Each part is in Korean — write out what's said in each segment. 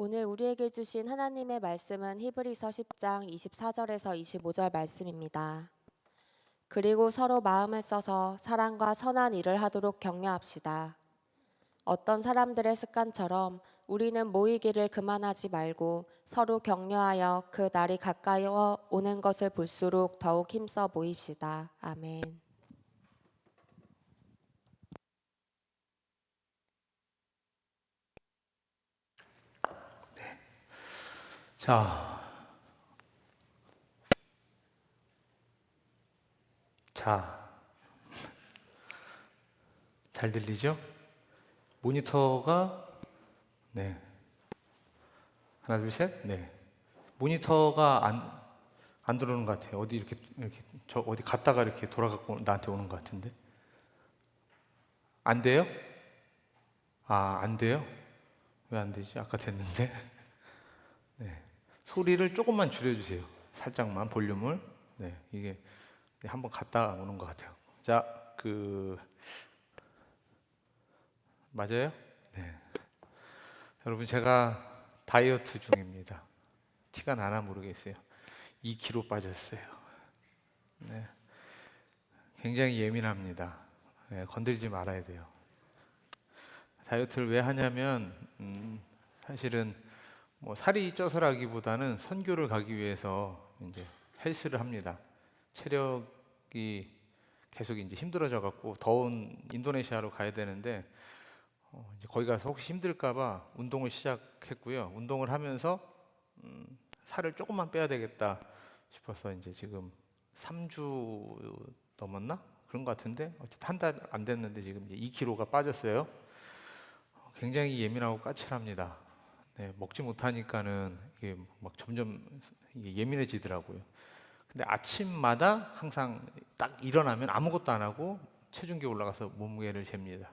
오늘 우리에게 주신 하나님의 말씀은 히브리서 10장 24절에서 25절 말씀입니다. 그리고 서로 마음을 써서 사랑과 선한 일을 하도록 격려합시다. 어떤 사람들의 습관처럼 우리는 모이기를 그만하지 말고 서로 격려하여 그 날이 가까이 오는 것을 볼수록 더욱 힘써 모입시다. 아멘. 자, 잘 들리죠? 모니터가, 네. 하나, 둘, 셋, 네. 모니터가 안 들어오는 것 같아요. 어디 이렇게, 어디 갔다가 이렇게 돌아가고 나한테 오는 것 같은데. 안 돼요? 안 돼요? 왜 안 되지? 아까 됐는데. 네. 소리를 조금만 줄여주세요. 살짝만 볼륨을. 네, 이게 한번 갔다 오는 것 같아요. 자, 맞아요? 네. 여러분, 제가 다이어트 중입니다. 티가 나나 모르겠어요. 2kg 빠졌어요. 네. 굉장히 예민합니다. 네, 건들지 말아야 돼요. 다이어트를 왜 하냐면, 사실은 뭐 살이 쪄서라기보다는 선교를 가기 위해서 이제 헬스를 합니다. 체력이 계속 이제 힘들어져 갖고 더운 인도네시아로 가야 되는데 이제 거기 가서 혹시 힘들까봐 운동을 시작했고요. 운동을 하면서 살을 조금만 빼야 되겠다 싶어서 이제 지금 3주 넘었나? 그런 것 같은데 어쨌든 한 달 안 됐는데 지금 이제 2kg가 빠졌어요. 굉장히 예민하고 까칠합니다. 네, 먹지 못하니까는 이게 막 점점 이게 예민해지더라고요. 근데 아침마다 항상 딱 일어나면 아무것도 안 하고 체중계 올라가서 몸무게를 잽니다.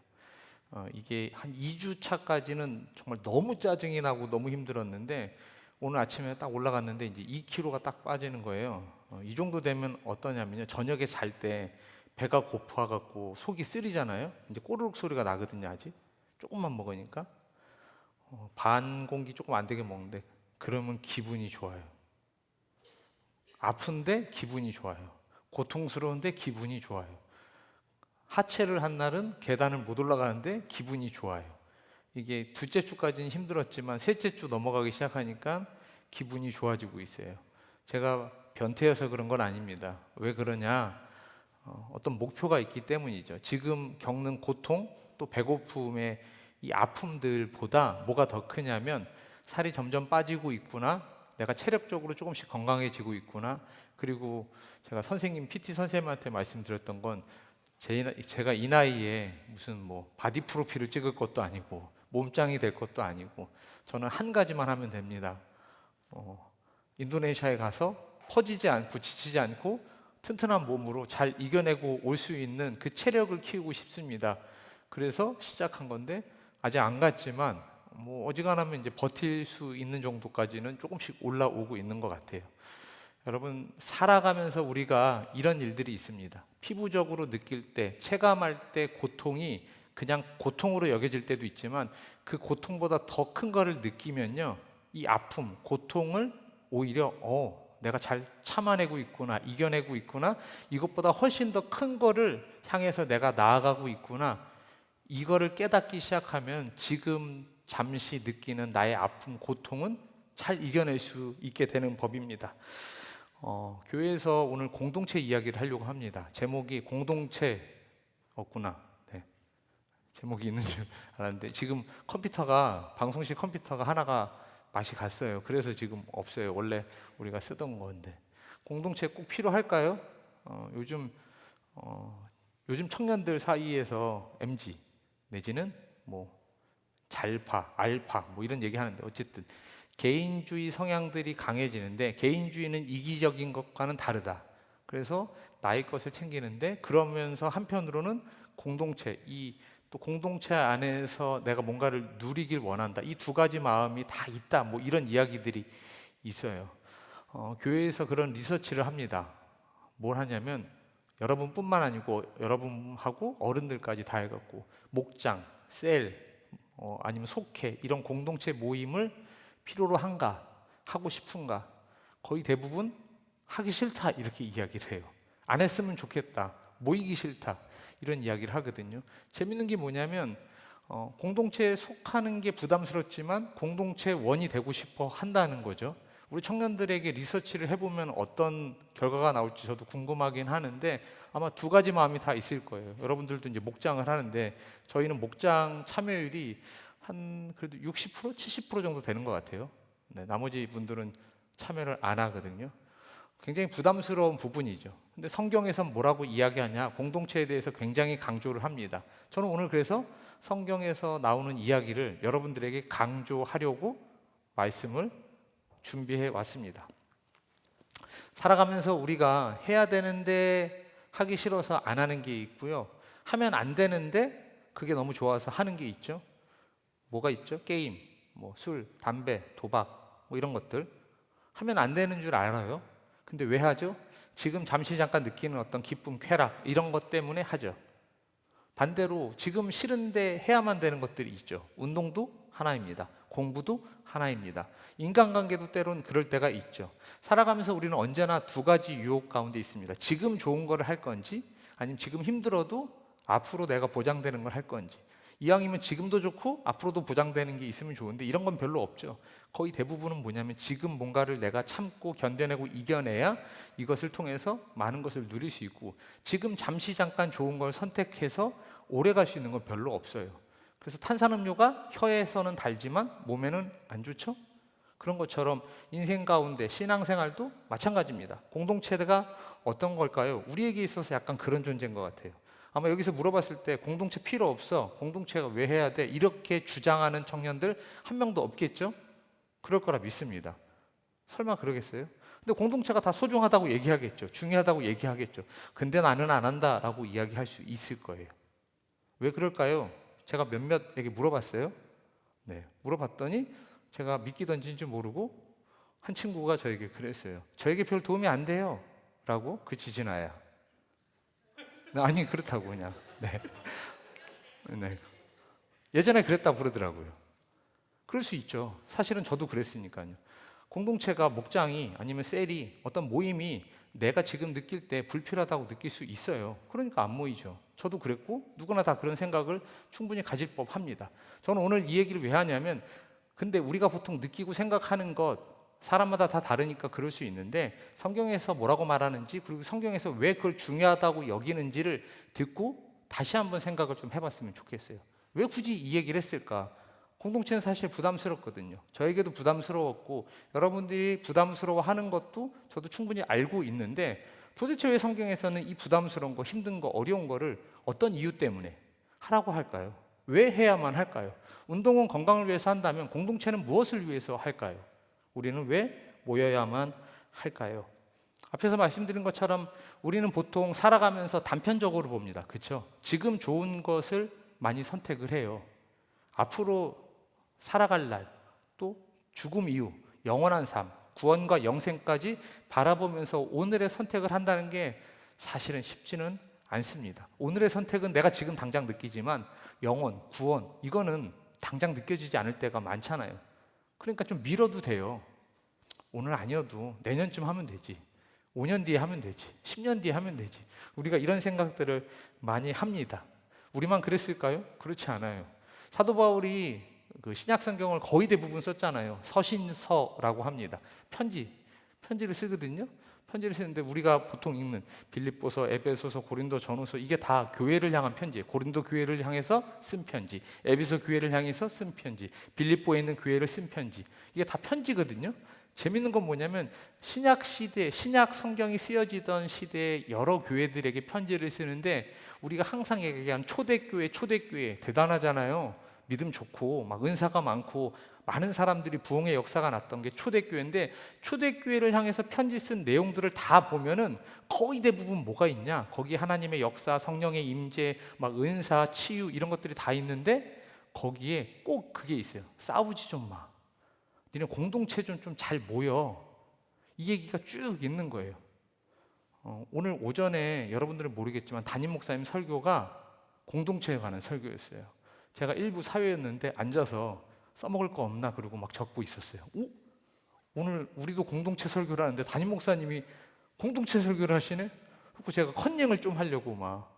이게 한 2주 차까지는 정말 너무 짜증이 나고 너무 힘들었는데 오늘 아침에 딱 올라갔는데 이제 2kg가 딱 빠지는 거예요. 이 정도 되면 어떠냐면요. 저녁에 잘 때 배가 고파갖고 속이 쓰리잖아요. 이제 꼬르륵 소리가 나거든요. 아직 조금만 먹으니까 반 공기 조금 안 되게 먹는데 그러면 기분이 좋아요. 아픈데 기분이 좋아요. 고통스러운데 기분이 좋아요. 하체를 한 날은 계단을 못 올라가는데 기분이 좋아요. 이게 둘째 주까지는 힘들었지만 셋째 주 넘어가기 시작하니까 기분이 좋아지고 있어요. 제가 변태여서 그런 건 아닙니다. 왜 그러냐? 어떤 목표가 있기 때문이죠. 지금 겪는 고통 또 배고픔의 이 아픔들보다 뭐가 더 크냐면 살이 점점 빠지고 있구나, 내가 체력적으로 조금씩 건강해지고 있구나. 그리고 제가 선생님 PT 선생님한테 말씀드렸던 건 제가 이 나이에 무슨 뭐 바디 프로필을 찍을 것도 아니고 몸짱이 될 것도 아니고 저는 한 가지만 하면 됩니다. 인도네시아에 가서 퍼지지 않고 지치지 않고 튼튼한 몸으로 잘 이겨내고 올 수 있는 그 체력을 키우고 싶습니다. 그래서 시작한 건데 아직 안 갔지만 뭐 어지간하면 이제 버틸 수 있는 정도까지는 조금씩 올라오고 있는 것 같아요. 여러분, 살아가면서 우리가 이런 일들이 있습니다. 피부적으로 느낄 때, 체감할 때 고통이 그냥 고통으로 여겨질 때도 있지만 그 고통보다 더 큰 거를 느끼면요, 이 아픔, 고통을 오히려 내가 잘 참아내고 있구나, 이겨내고 있구나, 이것보다 훨씬 더 큰 거를 향해서 내가 나아가고 있구나, 이거를 깨닫기 시작하면 지금 잠시 느끼는 나의 아픔, 고통은 잘 이겨낼 수 있게 되는 법입니다. 교회에서 오늘 공동체 이야기를 하려고 합니다. 제목이 공동체였구나. 네. 제목이 있는 줄 알았는데 지금 방송실 컴퓨터가 하나가 맛이 갔어요. 그래서 지금 없어요. 원래 우리가 쓰던 건데. 공동체 꼭 필요할까요? 요즘 청년들 사이에서 MZ 내지는 뭐 잘파, 알파 뭐 이런 얘기 하는데 어쨌든 개인주의 성향들이 강해지는데 개인주의는 이기적인 것과는 다르다. 그래서 나의 것을 챙기는데 그러면서 한편으로는 또 공동체 안에서 내가 뭔가를 누리길 원한다. 이 두 가지 마음이 다 있다. 뭐 이런 이야기들이 있어요. 교회에서 그런 리서치를 합니다. 뭘 하냐면 여러분뿐만 아니고 여러분하고 어른들까지 다 해갖고 목장, 셀, 아니면 속회 이런 공동체 모임을 필요로 한가? 하고 싶은가? 거의 대부분 하기 싫다 이렇게 이야기를 해요. 안 했으면 좋겠다. 모이기 싫다. 이런 이야기를 하거든요. 재밌는 게 뭐냐면 공동체에 속하는 게 부담스럽지만 공동체 원이 되고 싶어 한다는 거죠. 우리 청년들에게 리서치를 해보면 어떤 결과가 나올지 저도 궁금하긴 하는데 아마 두 가지 마음이 다 있을 거예요. 여러분들도 이제 목장을 하는데 저희는 목장 참여율이 한 그래도 60%, 70% 정도 되는 것 같아요. 네, 나머지 분들은 참여를 안 하거든요. 굉장히 부담스러운 부분이죠. 근데 성경에선 뭐라고 이야기하냐? 공동체에 대해서 굉장히 강조를 합니다. 저는 오늘 그래서 성경에서 나오는 이야기를 여러분들에게 강조하려고 말씀을 준비해 왔습니다. 살아가면서 우리가 해야 되는데 하기 싫어서 안 하는 게 있고요. 하면 안 되는데 그게 너무 좋아서 하는 게 있죠. 뭐가 있죠? 게임, 술, 담배, 도박 이런 것들 하면 안 되는 줄 알아요. 근데 왜 하죠? 지금 잠시 잠깐 느끼는 어떤 기쁨, 쾌락 이런 것 때문에 하죠. 반대로 지금 싫은데 해야만 되는 것들이 있죠. 운동도 하나입니다. 공부도 하나입니다. 인간관계도 때론 그럴 때가 있죠. 살아가면서 우리는 언제나 두 가지 유혹 가운데 있습니다. 지금 좋은 거를 할 건지 아니면 지금 힘들어도 앞으로 내가 보장되는 걸 할 건지. 이왕이면 지금도 좋고 앞으로도 보장되는 게 있으면 좋은데 이런 건 별로 없죠. 거의 대부분은 뭐냐면 지금 뭔가를 내가 참고 견뎌내고 이겨내야 이것을 통해서 많은 것을 누릴 수 있고 지금 잠시 잠깐 좋은 걸 선택해서 오래 갈 수 있는 건 별로 없어요. 그래서 탄산음료가 혀에서는 달지만 몸에는 안 좋죠? 그런 것처럼 인생 가운데 신앙생활도 마찬가지입니다. 공동체가 어떤 걸까요? 우리에게 있어서 약간 그런 존재인 것 같아요. 아마 여기서 물어봤을 때 공동체 필요 없어. 공동체가 왜 해야 돼? 이렇게 주장하는 청년들 한 명도 없겠죠? 그럴 거라 믿습니다. 설마 그러겠어요? 근데 공동체가 다 소중하다고 얘기하겠죠. 중요하다고 얘기하겠죠. 근데 나는 안 한다라고 이야기할 수 있을 거예요. 왜 그럴까요? 제가 몇몇에게 물어봤어요. 네, 물어봤더니 제가 믿기던지인지 모르고 한 친구가 저에게 그랬어요. 저에게 별 도움이 안 돼요. 라고 그 지진아야. 아니 그렇다고 그냥. 네. 네. 예전에 그랬다 그러더라고요. 그럴 수 있죠. 사실은 저도 그랬으니까요. 공동체가 목장이 아니면 셀이 어떤 모임이 내가 지금 느낄 때 불필요하다고 느낄 수 있어요. 그러니까 안 모이죠. 저도 그랬고 누구나 다 그런 생각을 충분히 가질 법합니다. 저는 오늘 이 얘기를 왜 하냐면 근데 우리가 보통 느끼고 생각하는 것 사람마다 다 다르니까 그럴 수 있는데 성경에서 뭐라고 말하는지 그리고 성경에서 왜 그걸 중요하다고 여기는지를 듣고 다시 한번 생각을 좀 해봤으면 좋겠어요. 왜 굳이 이 얘기를 했을까? 공동체는 사실 부담스럽거든요. 저에게도 부담스러웠고 여러분들이 부담스러워하는 것도 저도 충분히 알고 있는데 도대체 왜 성경에서는 이 부담스러운 거, 힘든 거, 어려운 거를 어떤 이유 때문에 하라고 할까요? 왜 해야만 할까요? 운동은 건강을 위해서 한다면 공동체는 무엇을 위해서 할까요? 우리는 왜 모여야만 할까요? 앞에서 말씀드린 것처럼 우리는 보통 살아가면서 단편적으로 봅니다. 그렇죠? 지금 좋은 것을 많이 선택을 해요. 앞으로 살아갈 날, 또 죽음 이후, 영원한 삶, 구원과 영생까지 바라보면서 오늘의 선택을 한다는 게 사실은 쉽지는 않습니다. 오늘의 선택은 내가 지금 당장 느끼지만 영원, 구원, 이거는 당장 느껴지지 않을 때가 많잖아요. 그러니까 좀 미뤄도 돼요. 오늘 아니어도 내년쯤 하면 되지. 5년 뒤에 하면 되지. 10년 뒤에 하면 되지. 우리가 이런 생각들을 많이 합니다. 우리만 그랬을까요? 그렇지 않아요. 사도 바울이 그 신약 성경을 거의 대부분 썼잖아요. 서신서라고 합니다. 편지를 쓰거든요. 편지를 쓰는데 우리가 보통 읽는 빌립보서, 에베소서, 고린도 전후서 이게 다 교회를 향한 편지예요. 고린도 교회를 향해서 쓴 편지, 에베소 교회를 향해서 쓴 편지, 빌립보에 있는 교회를 쓴 편지. 이게 다 편지거든요. 재밌는 건 뭐냐면 신약 시대, 신약 성경이 쓰여지던 시대에 여러 교회들에게 편지를 쓰는데 우리가 항상 얘기하는 초대교회 대단하잖아요. 믿음 좋고 막 은사가 많고 많은 사람들이 부흥의 역사가 났던 게 초대교회인데 초대교회를 향해서 편지 쓴 내용들을 다 보면은 거의 대부분 뭐가 있냐? 거기 하나님의 역사, 성령의 임재, 막 은사, 치유 이런 것들이 다 있는데 거기에 꼭 그게 있어요. 싸우지 좀 마. 니네 공동체 좀 잘 모여. 이 얘기가 쭉 있는 거예요. 오늘 오전에 여러분들은 모르겠지만 담임 목사님 설교가 공동체에 관한 설교였어요. 제가 일부 사회였는데 앉아서 써먹을 거 없나 그러고 막 적고 있었어요. 오? 오늘 우리도 공동체 설교를 하는데 담임 목사님이 공동체 설교를 하시네? 그리고 제가 컨닝을 좀 하려고 막.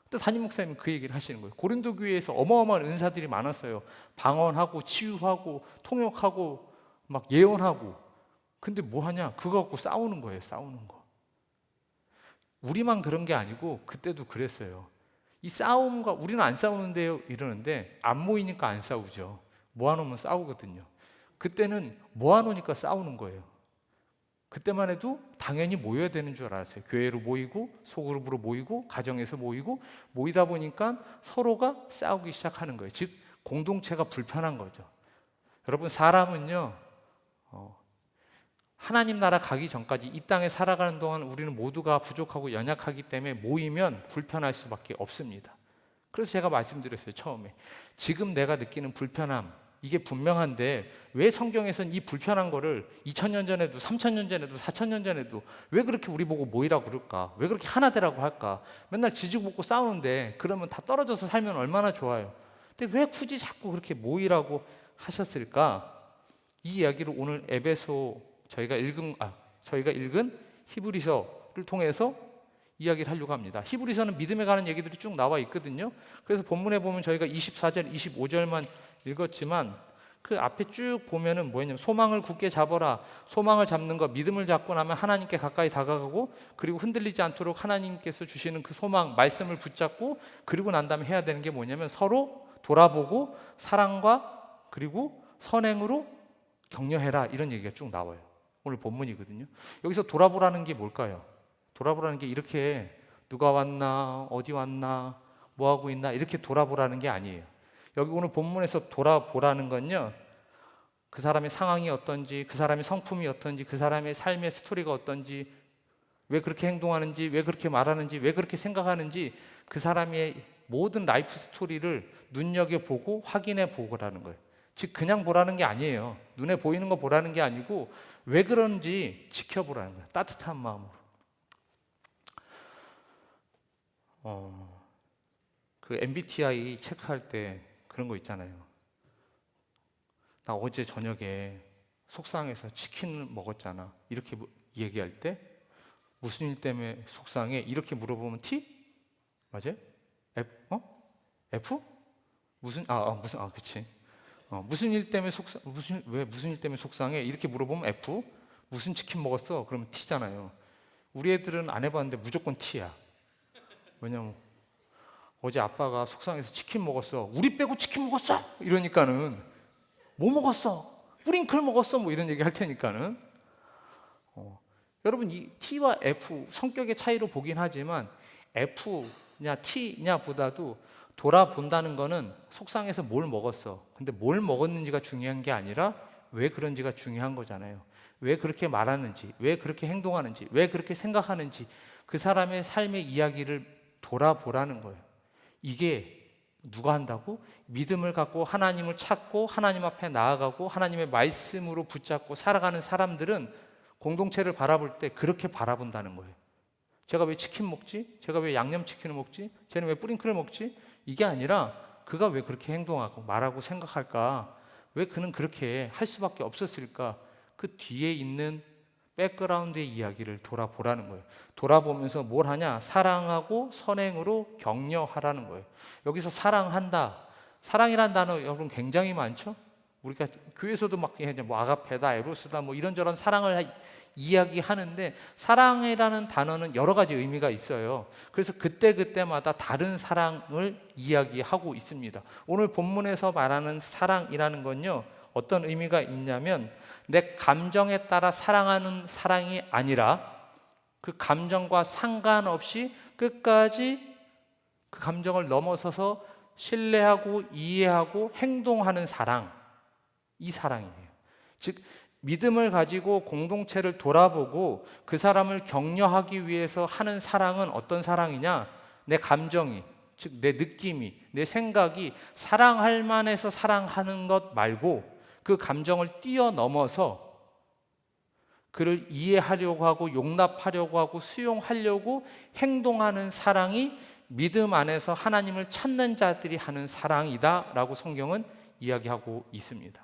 또 담임 목사님이 그 얘기를 하시는 거예요. 고린도 교회에서 어마어마한 은사들이 많았어요. 방언하고 치유하고 통역하고 막 예언하고. 근데 뭐 하냐? 그거 갖고 싸우는 거예요. 싸우는 거. 우리만 그런 게 아니고 그때도 그랬어요. 이 싸움과 우리는 안 싸우는데요 이러는데 안 모이니까 안 싸우죠. 모아놓으면 싸우거든요. 그때는 모아놓으니까 싸우는 거예요. 그때만 해도 당연히 모여야 되는 줄 알았어요. 교회로 모이고 소그룹으로 모이고 가정에서 모이고 모이다 보니까 서로가 싸우기 시작하는 거예요. 즉 공동체가 불편한 거죠. 여러분 사람은요 하나님 나라 가기 전까지 이 땅에 살아가는 동안 우리는 모두가 부족하고 연약하기 때문에 모이면 불편할 수밖에 없습니다. 그래서 제가 말씀드렸어요. 처음에 지금 내가 느끼는 불편함 이게 분명한데 왜 성경에서는 이 불편한 거를 2000년 전에도 3000년 전에도 4000년 전에도 왜 그렇게 우리 보고 모이라고 그럴까? 왜 그렇게 하나 되라고 할까? 맨날 지지고 볶고 싸우는데 그러면 다 떨어져서 살면 얼마나 좋아요. 근데 왜 굳이 자꾸 그렇게 모이라고 하셨을까? 이 이야기를 오늘 에베소 저희가 읽은 히브리서를 통해서 이야기를 하려고 합니다. 히브리서는 믿음에 관한 얘기들이 쭉 나와 있거든요. 그래서 본문에 보면 저희가 24절, 25절만 읽었지만 그 앞에 쭉 보면은 뭐냐면 소망을 굳게 잡아라. 소망을 잡는 거 믿음을 잡고 나면 하나님께 가까이 다가가고 그리고 흔들리지 않도록 하나님께서 주시는 그 소망, 말씀을 붙잡고 그리고 난 다음에 해야 되는 게 뭐냐면 서로 돌아보고 사랑과 그리고 선행으로 격려해라. 이런 얘기가 쭉 나와요. 오늘 본문이거든요. 여기서 돌아보라는 게 뭘까요? 돌아보라는 게 이렇게 누가 왔나, 어디 왔나, 뭐 하고 있나 이렇게 돌아보라는 게 아니에요. 여기 오늘 본문에서 돌아보라는 건요. 그 사람의 상황이 어떤지, 그 사람의 성품이 어떤지, 그 사람의 삶의 스토리가 어떤지, 왜 그렇게 행동하는지, 왜 그렇게 말하는지, 왜 그렇게 생각하는지 그 사람의 모든 라이프 스토리를 눈여겨보고 확인해 보고라는 거예요. 즉 그냥 보라는 게 아니에요. 눈에 보이는 거 보라는 게 아니고 왜 그런지 지켜보라는 거예요. 따뜻한 마음으로. 그 MBTI 체크할 때 그런 거 있잖아요. 나 어제 저녁에 속상해서 치킨을 먹었잖아. 이렇게 얘기할 때 무슨 일 때문에 속상해? 이렇게 물어보면 T? 맞아요? F? 그치. 무슨 일 때문에 무슨 일 때문에 속상해? 이렇게 물어보면 F. 무슨 치킨 먹었어? 그러면 T잖아요. 우리 애들은 안 해봤는데 무조건 T야. 왜냐면 어제 아빠가 속상해서 치킨 먹었어. 우리 빼고 치킨 먹었어. 이러니까는 뭐 먹었어? 뿌링클 먹었어. 뭐 이런 얘기 할 테니까는. 여러분 이 T와 F 성격의 차이로 보긴 하지만 F냐 T냐 보다도 돌아본다는 거는 속상해서 뭘 먹었어. 근데 뭘 먹었는지가 중요한 게 아니라 왜 그런지가 중요한 거잖아요. 왜 그렇게 말하는지, 왜 그렇게 행동하는지, 왜 그렇게 생각하는지 그 사람의 삶의 이야기를 돌아보라는 거예요. 이게 누가 한다고? 믿음을 갖고 하나님을 찾고 하나님 앞에 나아가고 하나님의 말씀으로 붙잡고 살아가는 사람들은 공동체를 바라볼 때 그렇게 바라본다는 거예요. 제가 왜 치킨 먹지? 제가 왜 양념치킨을 먹지? 쟤는 왜 뿌링클을 먹지? 이게 아니라 그가 왜 그렇게 행동하고 말하고 생각할까? 왜 그는 그렇게 할 수밖에 없었을까? 그 뒤에 있는 백그라운드의 이야기를 돌아보라는 거예요. 돌아보면서 뭘 하냐? 사랑하고 선행으로 격려하라는 거예요. 여기서 사랑한다. 사랑이라는 단어 여러분 굉장히 많죠? 우리가 교회에서도 막 뭐 아가페다, 에로스다 뭐 이런저런 사랑을 이야기하는데 사랑이라는 단어는 여러 가지 의미가 있어요. 그래서 그때마다 다른 사랑을 이야기하고 있습니다. 오늘 본문에서 말하는 사랑이라는 건요. 어떤 의미가 있냐면 내 감정에 따라 사랑하는 사랑이 아니라 그 감정과 상관없이 끝까지 그 감정을 넘어서서 신뢰하고 이해하고 행동하는 사랑, 이 사랑이에요. 즉 믿음을 가지고 공동체를 돌아보고 그 사람을 격려하기 위해서 하는 사랑은 어떤 사랑이냐? 내 감정이, 즉 내 느낌이, 내 생각이 사랑할 만해서 사랑하는 것 말고 그 감정을 뛰어넘어서 그를 이해하려고 하고 용납하려고 하고 수용하려고 행동하는 사랑이 믿음 안에서 하나님을 찾는 자들이 하는 사랑이다 라고 성경은 이야기하고 있습니다.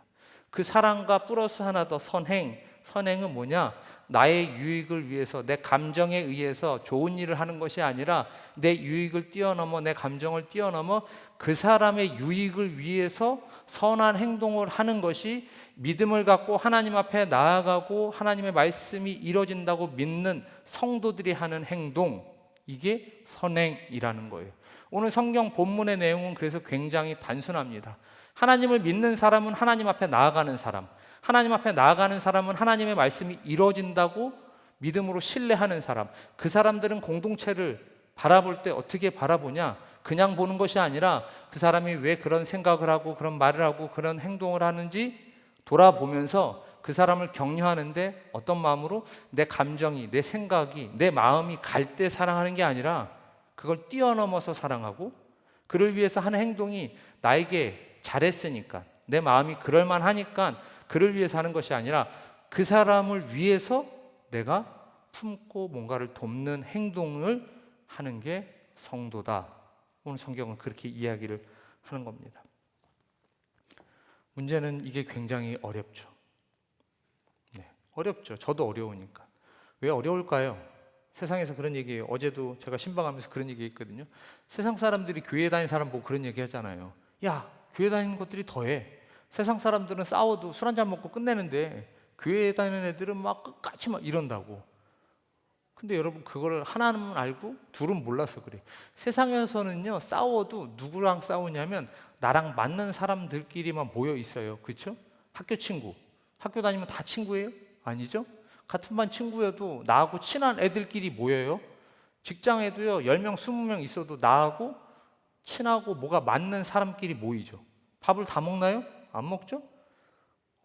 그 사랑과 플러스 하나 더 선행. 선행은 뭐냐? 나의 유익을 위해서, 내 감정에 의해서 좋은 일을 하는 것이 아니라 내 유익을 뛰어넘어, 내 감정을 뛰어넘어 그 사람의 유익을 위해서 선한 행동을 하는 것이 믿음을 갖고 하나님 앞에 나아가고 하나님의 말씀이 이루어진다고 믿는 성도들이 하는 행동, 이게 선행이라는 거예요. 오늘 성경 본문의 내용은 그래서 굉장히 단순합니다. 하나님을 믿는 사람은 하나님 앞에 나아가는 사람, 하나님 앞에 나아가는 사람은 하나님의 말씀이 이루어진다고 믿음으로 신뢰하는 사람. 그 사람들은 공동체를 바라볼 때 어떻게 바라보냐? 그냥 보는 것이 아니라 그 사람이 왜 그런 생각을 하고 그런 말을 하고 그런 행동을 하는지 돌아보면서 그 사람을 격려하는데 어떤 마음으로? 내 감정이, 내 생각이, 내 마음이 갈 때 사랑하는 게 아니라 그걸 뛰어넘어서 사랑하고, 그를 위해서 하는 행동이 나에게 잘했으니까, 내 마음이 그럴만하니까 그를 위해서 하는 것이 아니라 그 사람을 위해서 내가 품고 뭔가를 돕는 행동을 하는 게 성도다. 오늘 성경은 그렇게 이야기를 하는 겁니다. 문제는 이게 굉장히 어렵죠. 네, 어렵죠. 저도 어려우니까. 왜 어려울까요? 세상에서 그런 얘기예요. 어제도 제가 신방하면서 그런 얘기 했거든요. 세상 사람들이 교회 다니는 사람 보고 그런 얘기 하잖아요. 야, 교회 다니는 것들이 더해. 세상 사람들은 싸워도 술 한잔 먹고 끝내는데 교회 다니는 애들은 막 끝까지 막 이런다고. 근데 여러분, 그걸 하나는 알고 둘은 몰라서 그래. 세상에서는요, 싸워도 누구랑 싸우냐면 나랑 맞는 사람들끼리만 모여 있어요. 그렇죠? 학교 친구, 학교 다니면 다 친구예요? 아니죠? 같은 반 친구여도 나하고 친한 애들끼리 모여요. 직장에도요, 10명, 20명 있어도 나하고 친하고 뭐가 맞는 사람끼리 모이죠. 밥을 다 먹나요? 안 먹죠?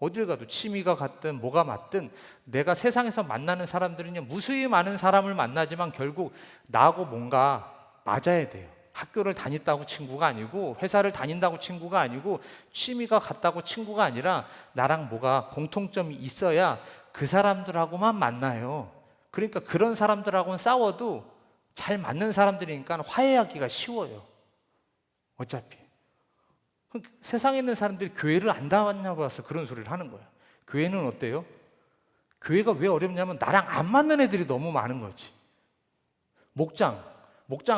어딜 가도 취미가 같든 뭐가 맞든 내가 세상에서 만나는 사람들은요, 무수히 많은 사람을 만나지만 결국 나하고 뭔가 맞아야 돼요. 학교를 다녔다고 친구가 아니고, 회사를 다닌다고 친구가 아니고, 취미가 같다고 친구가 아니라 나랑 뭐가 공통점이 있어야 그 사람들하고만 만나요. 그러니까 그런 사람들하고는 싸워도 잘 맞는 사람들이니까 화해하기가 쉬워요. 어차피 세상에 있는 사람들이 교회를 안 다녔냐고 와서 그런 소리를 하는 거야. 교회는 어때요? 교회가 왜 어렵냐면 나랑 안 맞는 애들이 너무 많은 거지. 목장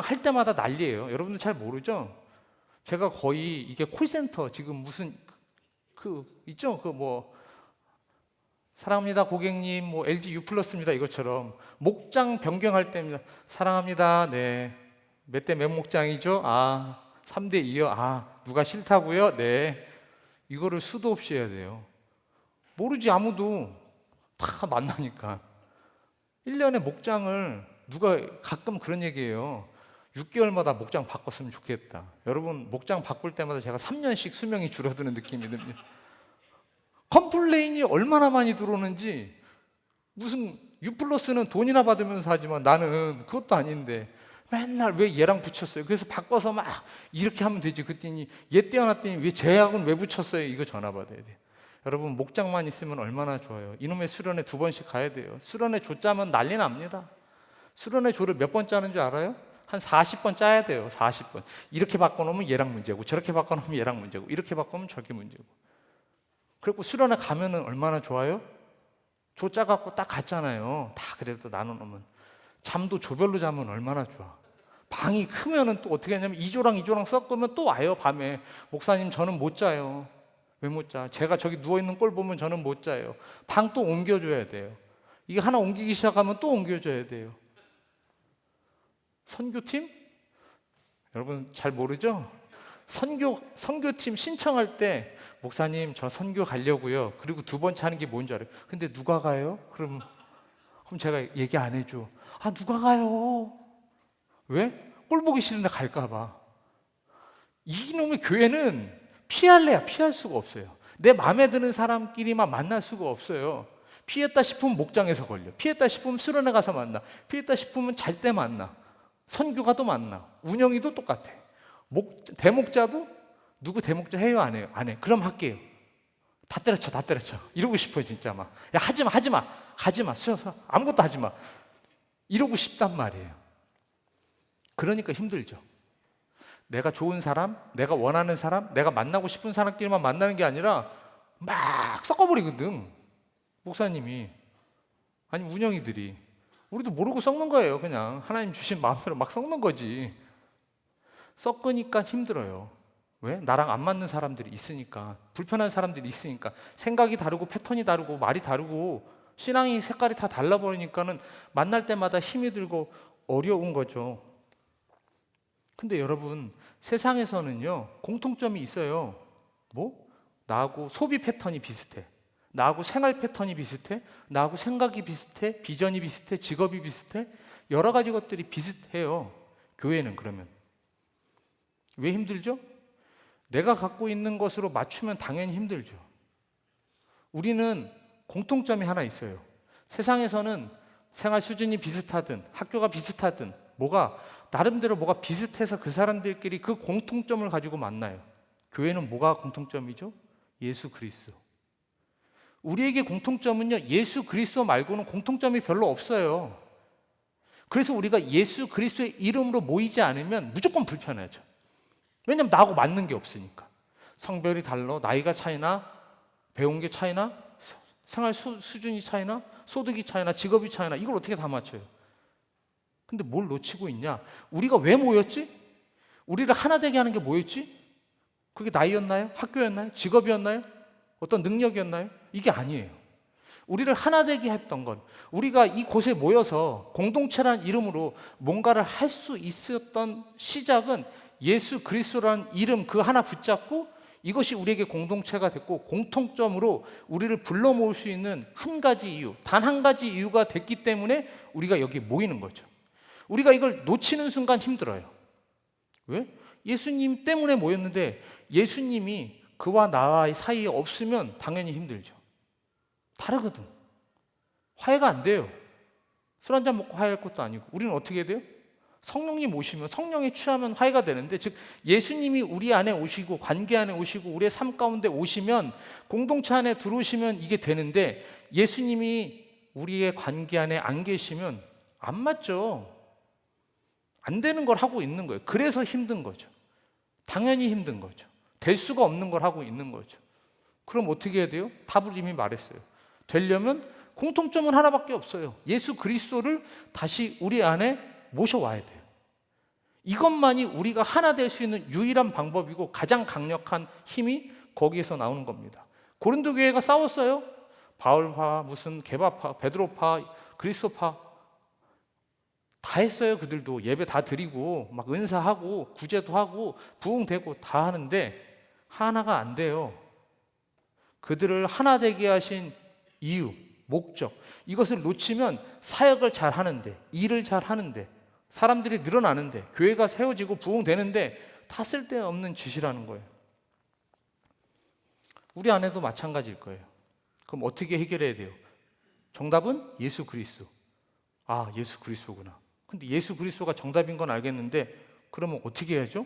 할 때마다 난리예요. 여러분들 잘 모르죠? 제가 거의 이게 콜센터 지금 무슨 있죠? 사랑합니다 고객님, LG U+입니다 이것처럼 목장 변경할 때입니다. 사랑합니다. 네. 몇 대 몇 목장이죠? 3대 2요. 누가 싫다고요? 네. 이거를 수도 없이 해야 돼요. 모르지, 아무도. 다 만나니까. 1년에 목장을 누가 가끔 그런 얘기해요. 6개월마다 목장 바꿨으면 좋겠다. 여러분, 목장 바꿀 때마다 제가 3년씩 수명이 줄어드는 느낌이 듭니다. 컴플레인이 얼마나 많이 들어오는지. 무슨 U+는 돈이나 받으면서 하지만 나는 그것도 아닌데 맨날 왜 얘랑 붙였어요? 그래서 바꿔서 막 이렇게 하면 되지. 그랬더니 얘 떼어놨더니 왜 쟤하고는 왜 붙였어요? 이거 전화 받아야 돼. 여러분, 목장만 있으면 얼마나 좋아요. 이놈의 수련회 2번씩 가야 돼요. 수련회 조 짜면 난리 납니다. 수련회 조를 몇 번 짜는 줄 알아요? 한 40번 짜야 돼요. 40번. 이렇게 바꿔놓으면 얘랑 문제고, 저렇게 바꿔놓으면 얘랑 문제고, 이렇게 바꾸면 저게 문제고. 그리고 수련회 가면은 얼마나 좋아요? 조 짜갖고 딱 갔잖아요. 다 그래도 나눠놓으면. 잠도 조별로 자면 얼마나 좋아. 방이 크면은 또 어떻게 하냐면 2조랑 2조랑 섞으면 또 와요. 밤에 목사님 저는 못 자요. 왜 못 자? 제가 저기 누워있는 꼴 보면 저는 못 자요. 방 또 옮겨줘야 돼요. 이게 하나 옮기기 시작하면 또 옮겨줘야 돼요. 선교팀? 여러분 잘 모르죠? 선교팀 신청할 때 목사님 저 선교 가려고요. 그리고 2번 차는 게 뭔지 알아요? 근데 누가 가요? 그럼 제가 얘기 안 해줘. 누가 가요? 왜? 꼴 보기 싫은데 갈까 봐. 이놈의 교회는 피할래야 피할 수가 없어요. 내 마음에 드는 사람끼리만 만날 수가 없어요. 피했다 싶으면 목장에서 걸려. 피했다 싶으면 수련회 가서 만나. 피했다 싶으면 잘 때 만나. 선교가도 만나. 운영이도 똑같아. 대목자도 누구 대목자 해요? 안 해요? 안 해. 그럼 할게요. 다 때려쳐. 이러고 싶어요, 진짜 막. 야, 하지 마. 가지 마. 아무것도 하지 마. 이러고 싶단 말이에요. 그러니까 힘들죠. 내가 좋은 사람, 내가 원하는 사람, 내가 만나고 싶은 사람끼리만 만나는 게 아니라 막 섞어버리거든. 목사님이 아니 운영이들이. 우리도 모르고 섞는 거예요. 그냥 하나님 주신 마음대로 막 섞는 거지. 섞으니까 힘들어요. 왜? 나랑 안 맞는 사람들이 있으니까, 불편한 사람들이 있으니까, 생각이 다르고 패턴이 다르고 말이 다르고 신앙이 색깔이 다 달라버리니까는 만날 때마다 힘이 들고 어려운 거죠. 근데 여러분, 세상에서는요 공통점이 있어요. 뭐? 나하고 소비 패턴이 비슷해, 나하고 생활 패턴이 비슷해, 나하고 생각이 비슷해, 비전이 비슷해, 직업이 비슷해, 여러 가지 것들이 비슷해요. 교회는 그러면 왜 힘들죠? 내가 갖고 있는 것으로 맞추면 당연히 힘들죠. 우리는 공통점이 하나 있어요. 세상에서는 생활 수준이 비슷하든 학교가 비슷하든 뭐가 나름대로 뭐가 비슷해서 그 사람들끼리 그 공통점을 가지고 만나요. 교회는 뭐가 공통점이죠? 예수 그리스도. 우리에게 공통점은요, 예수 그리스도 말고는 공통점이 별로 없어요. 그래서 우리가 예수 그리스도의 이름으로 모이지 않으면 무조건 불편하죠. 왜냐면 나하고 맞는 게 없으니까. 성별이 달라, 나이가 차이나, 배운 게 차이나, 생활 수준이 차이나, 소득이 차이나, 직업이 차이나, 이걸 어떻게 다 맞춰요? 근데 뭘 놓치고 있냐? 우리가 왜 모였지? 우리를 하나 되게 하는 게 뭐였지? 그게 나이였나요? 학교였나요? 직업이었나요? 어떤 능력이었나요? 이게 아니에요. 우리를 하나 되게 했던 건, 우리가 이곳에 모여서 공동체라는 이름으로 뭔가를 할 수 있었던 시작은 예수 그리스도라는 이름 그 하나 붙잡고 이것이 우리에게 공동체가 됐고 공통점으로 우리를 불러 모을 수 있는 한 가지 이유, 단 한 가지 이유가 됐기 때문에 우리가 여기 모이는 거죠. 우리가 이걸 놓치는 순간 힘들어요. 왜? 예수님 때문에 모였는데 예수님이 그와 나의 사이에 없으면 당연히 힘들죠. 다르거든. 화해가 안 돼요. 술 한잔 먹고 화해할 것도 아니고. 우리는 어떻게 해야 돼요? 성령님 오시면, 성령에 취하면 화해가 되는데, 즉 예수님이 우리 안에 오시고 관계 안에 오시고 우리의 삶 가운데 오시면, 공동체 안에 들어오시면 이게 되는데, 예수님이 우리의 관계 안에 안 계시면 안 맞죠. 안 되는 걸 하고 있는 거예요. 그래서 힘든 거죠. 당연히 힘든 거죠. 될 수가 없는 걸 하고 있는 거죠. 그럼 어떻게 해야 돼요? 답을 이미 말했어요. 되려면 공통점은 하나밖에 없어요. 예수 그리스도를 다시 우리 안에 모셔와야 돼요. 이것만이 우리가 하나 될 수 있는 유일한 방법이고 가장 강력한 힘이 거기에서 나오는 겁니다. 고린도 교회가 싸웠어요. 바울파, 무슨 게바파, 베드로파, 그리스도파 다 했어요. 그들도 예배 다 드리고 막 은사하고 구제도 하고 부흥되고 다 하는데 하나가 안 돼요. 그들을 하나 되게 하신 이유, 목적, 이것을 놓치면 사역을 잘 하는데, 일을 잘 하는데, 사람들이 늘어나는데, 교회가 세워지고 부흥되는데 다 쓸데없는 짓이라는 거예요. 우리 안에도 마찬가지일 거예요. 그럼 어떻게 해결해야 돼요? 정답은 예수 그리스도. 아, 예수 그리스도구나. 근데 예수 그리스도가 정답인 건 알겠는데 그러면 어떻게 해야죠?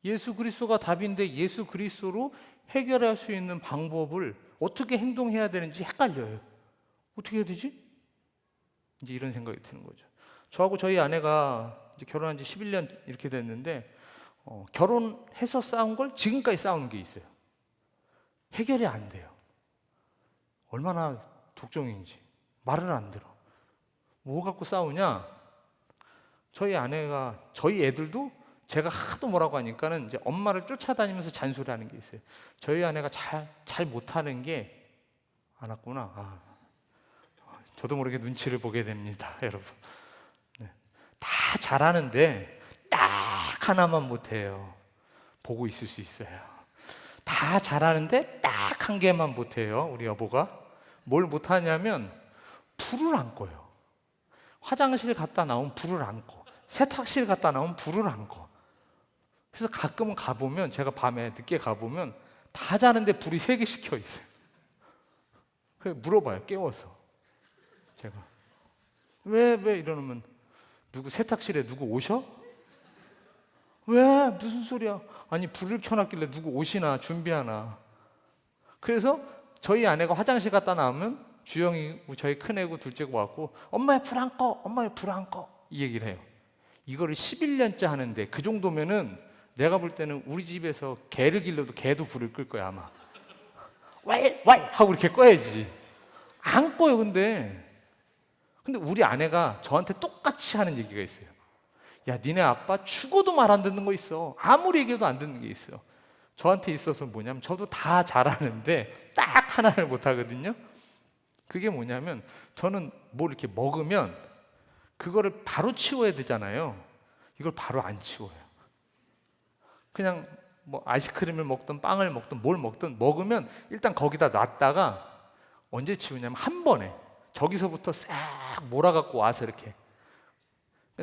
예수 그리스도가 답인데 예수 그리스도로 해결할 수 있는 방법을 어떻게 행동해야 되는지 헷갈려요. 어떻게 해야 되지? 이제 이런 생각이 드는 거죠. 저하고 저희 아내가 이제 결혼한 지 11년 이렇게 됐는데 결혼해서 싸운 걸 지금까지 싸우는 게 있어요. 해결이 안 돼요. 얼마나 독종인지 말을 안 들어. 뭐 갖고 싸우냐? 저희 아내가, 저희 애들도 제가 하도 뭐라고 하니까는 이제 엄마를 쫓아다니면서 잔소리하는 게 있어요. 저희 아내가 잘 못하는 게 안 왔구나. 저도 모르게 눈치를 보게 됩니다, 여러분. 네. 다 잘하는데 딱 하나만 못해요. 보고 있을 수 있어요. 다 잘하는데 딱 한 개만 못해요, 우리 여보가. 뭘 못하냐면 불을 안 꺼요. 화장실 갔다 나오면 불을 안 꺼. 세탁실 갔다 나오면 불을 안 꺼. 그래서 가끔은 가보면, 제가 밤에 늦게 가보면 다 자는데 불이 3개씩 켜 있어요. 그래서 물어봐요, 깨워서. 제가 왜 이러면, 누구 세탁실에 누구 오셔? 왜? 무슨 소리야? 아니 불을 켜놨길래 누구 오시나 준비하나. 그래서 저희 아내가 화장실 갔다 나오면 주영이, 저희 큰애고 둘째고 왔고, 엄마 왜 불 안 꺼? 엄마 왜 불 안 꺼? 이 얘기를 해요. 이거를 11년째 하는데 그 정도면은 내가 볼 때는 우리 집에서 개를 길러도 개도 불을 끌 거야 아마. 와이 하고 이렇게 꺼야지. 안 꺼요. 근데 우리 아내가 저한테 똑같이 하는 얘기가 있어요. 야, 니네 아빠 죽어도 말 안 듣는 거 있어. 아무리 얘기해도 안 듣는 게 있어. 저한테 있어서 뭐냐면 저도 다 잘하는데 딱 하나를 못 하거든요. 그게 뭐냐면 저는 뭘 이렇게 먹으면 그거를 바로 치워야 되잖아요. 이걸 바로 안 치워요. 그냥 뭐 아이스크림을 먹든 빵을 먹든 뭘 먹든 먹으면 일단 거기다 놨다가 언제 치우냐면 한 번에 저기서부터 싹 몰아갖고 와서 이렇게.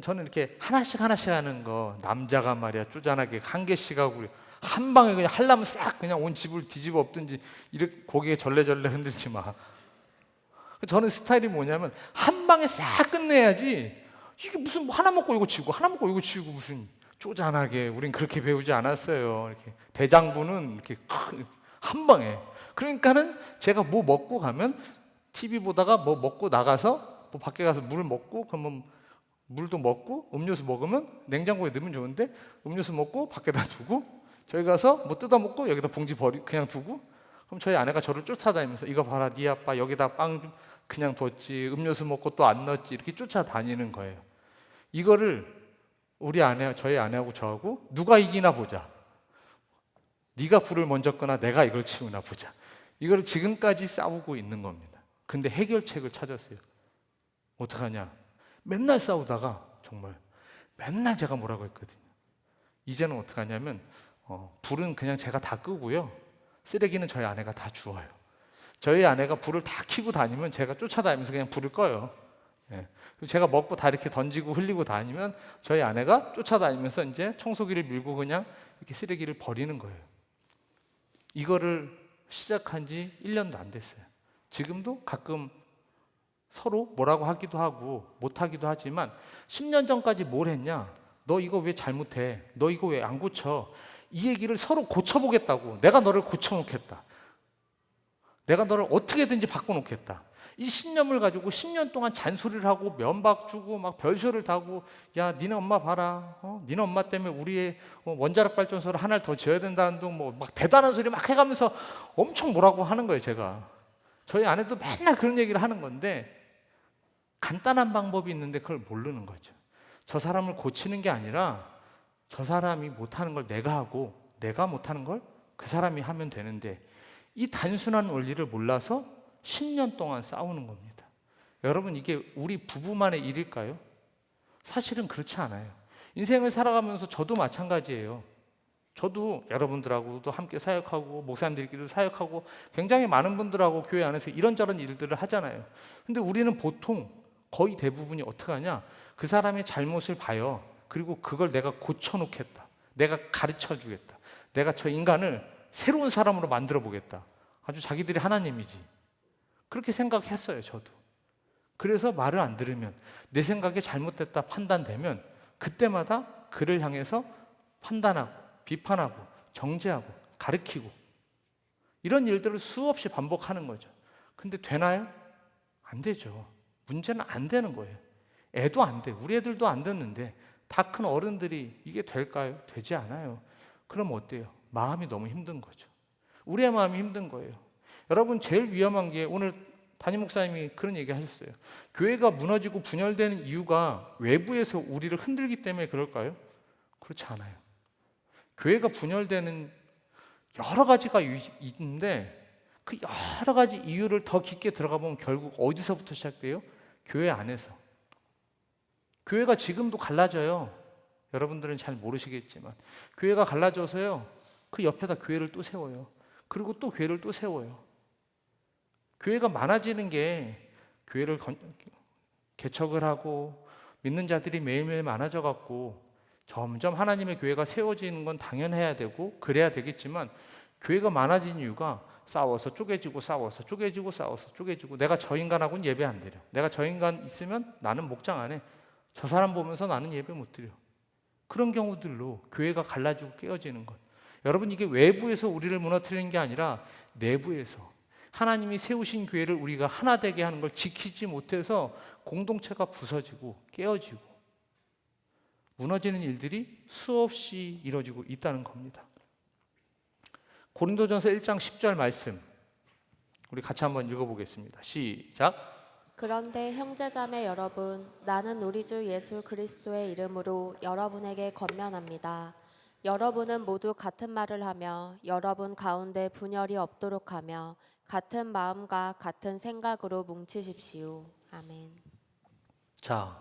저는 이렇게 하나씩 하는 거, 남자가 말이야 쪼잔하게 한 개씩 하고 한 방에 그냥 하려면 싹 그냥 온 집을 뒤집어 엎든지 이렇게 고개 절레절레 흔들지 마. 저는 스타일이 뭐냐면 한 방에 싹 끝내야지. 이게 무슨 뭐 하나 먹고 이거 치우고 하나 먹고 이거 치우고 무슨 쪼잔하게. 우린 그렇게 배우지 않았어요. 이렇게 대장부는 이렇게 한 방에. 그러니까는 제가 뭐 먹고 가면 TV 보다가 뭐 먹고 나가서 뭐 밖에 가서 물 먹고 그러면 물도 먹고 음료수 먹으면 냉장고에 넣으면 좋은데 음료수 먹고 밖에다 두고 저희 가서 뭐 뜯어 먹고 여기다 봉지 그냥 두고 그럼 저희 아내가 저를 쫓아다니면서 이거 봐라 네 아빠 여기다 빵 그냥 뒀지 음료수 먹고 또 안 넣었지 이렇게 쫓아다니는 거예요. 이거를 저희 아내하고 저하고 누가 이기나 보자. 네가 불을 먼저 끄나 내가 이걸 치우나 보자. 이걸 지금까지 싸우고 있는 겁니다. 근데 해결책을 찾았어요. 어떡하냐? 맨날 싸우다가 정말 맨날 제가 뭐라고 했거든요. 이제는 어떡하냐면 불은 그냥 제가 다 끄고요. 쓰레기는 저희 아내가 다 주워요. 저희 아내가 불을 다 켜고 다니면 제가 쫓아다니면서 그냥 불을 꺼요. 예. 제가 먹고 다 이렇게 던지고 흘리고 다니면 저희 아내가 쫓아다니면서 이제 청소기를 밀고 그냥 이렇게 쓰레기를 버리는 거예요. 이거를 시작한 지 1년도 안 됐어요. 지금도 가끔 서로 뭐라고 하기도 하고 못하기도 하지만 10년 전까지 뭘 했냐? 너 이거 왜 잘못해? 너 이거 왜 안 고쳐? 이 얘기를 서로 고쳐보겠다고. 내가 너를 고쳐놓겠다. 내가 너를 어떻게든지 바꿔놓겠다. 이 신념을 가지고 10년 동안 잔소리를 하고 면박 주고 막 별소리를 다고 야 니네 엄마 봐라. 니네 엄마 때문에 우리의 원자력 발전소를 하나를 더 지어야 된다는 둥 뭐 막 대단한 소리 막 해가면서 엄청 뭐라고 하는 거예요. 제가. 저희 아내도 맨날 그런 얘기를 하는 건데 간단한 방법이 있는데 그걸 모르는 거죠. 저 사람을 고치는 게 아니라 저 사람이 못하는 걸 내가 하고 내가 못하는 걸 그 사람이 하면 되는데 이 단순한 원리를 몰라서 10년 동안 싸우는 겁니다. 여러분 이게 우리 부부만의 일일까요? 사실은 그렇지 않아요. 인생을 살아가면서 저도 마찬가지예요. 저도 여러분들하고도 함께 사역하고 목사님들끼리도 사역하고 굉장히 많은 분들하고 교회 안에서 이런저런 일들을 하잖아요. 근데 우리는 보통 거의 대부분이 어떻게 하냐? 그 사람의 잘못을 봐요. 그리고 그걸 내가 고쳐놓겠다. 내가 가르쳐주겠다. 내가 저 인간을 새로운 사람으로 만들어 보겠다. 아주 자기들이 하나님이지. 그렇게 생각했어요, 저도. 그래서 말을 안 들으면 내 생각에 잘못됐다 판단되면 그때마다 그를 향해서 판단하고 비판하고 정죄하고 가르치고 이런 일들을 수없이 반복하는 거죠. 근데 되나요? 안 되죠. 문제는 안 되는 거예요. 애도 안 돼. 우리 애들도 안 듣는데 다 큰 어른들이 이게 될까요? 되지 않아요. 그럼 어때요? 마음이 너무 힘든 거죠. 우리의 마음이 힘든 거예요. 여러분 제일 위험한 게 오늘 담임 목사님이 그런 얘기 하셨어요. 교회가 무너지고 분열되는 이유가 외부에서 우리를 흔들기 때문에 그럴까요? 그렇지 않아요. 교회가 분열되는 여러 가지가 있는데 그 여러 가지 이유를 더 깊게 들어가 보면 결국 어디서부터 시작돼요? 교회 안에서. 교회가 지금도 갈라져요. 여러분들은 잘 모르시겠지만 교회가 갈라져서요. 그 옆에다 교회를 또 세워요. 그리고 또 교회를 또 세워요. 교회가 많아지는 게 교회를 개척을 하고 믿는 자들이 매일매일 많아져 갖고 점점 하나님의 교회가 세워지는 건 당연해야 되고 그래야 되겠지만 교회가 많아진 이유가 싸워서 쪼개지고 싸워서 쪼개지고 싸워서 쪼개지고 내가 저 인간하고는 예배 안 드려. 내가 저 인간 있으면 나는 목장 안 해. 저 사람 보면서 나는 예배 못 드려. 그런 경우들로 교회가 갈라지고 깨어지는 것. 여러분 이게 외부에서 우리를 무너뜨리는 게 아니라 내부에서 하나님이 세우신 교회를 우리가 하나 되게 하는 걸 지키지 못해서 공동체가 부서지고 깨어지고 무너지는 일들이 수없이 이루어지고 있다는 겁니다. 고린도전서 1장 10절 말씀 우리 같이 한번 읽어보겠습니다. 시작. 그런데 형제자매 여러분, 나는 우리 주 예수 그리스도의 이름으로 여러분에게 권면합니다. 여러분은 모두 같은 말을 하며 여러분 가운데 분열이 없도록 하며 같은 마음과 같은 생각으로 뭉치십시오. 아멘. 자,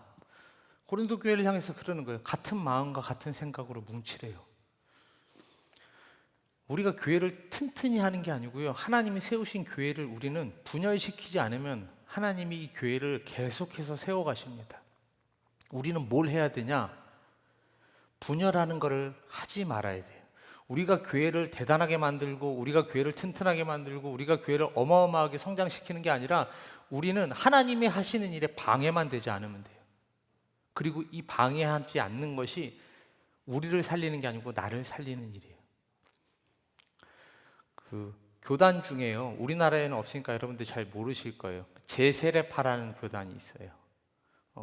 고린도 교회를 향해서 그러는 거예요. 같은 마음과 같은 생각으로 뭉치래요. 우리가 교회를 튼튼히 하는 게 아니고요. 하나님이 세우신 교회를 우리는 분열시키지 않으면 하나님이 이 교회를 계속해서 세워가십니다. 우리는 뭘 해야 되냐? 분열하는 것을 하지 말아야 돼요. 우리가 교회를 대단하게 만들고 우리가 교회를 튼튼하게 만들고 우리가 교회를 어마어마하게 성장시키는 게 아니라 우리는 하나님이 하시는 일에 방해만 되지 않으면 돼요. 그리고 이 방해하지 않는 것이 우리를 살리는 게 아니고 나를 살리는 일이에요. 그 교단 중에요. 우리나라에는 없으니까 여러분들 잘 모르실 거예요. 제세례파라는 교단이 있어요.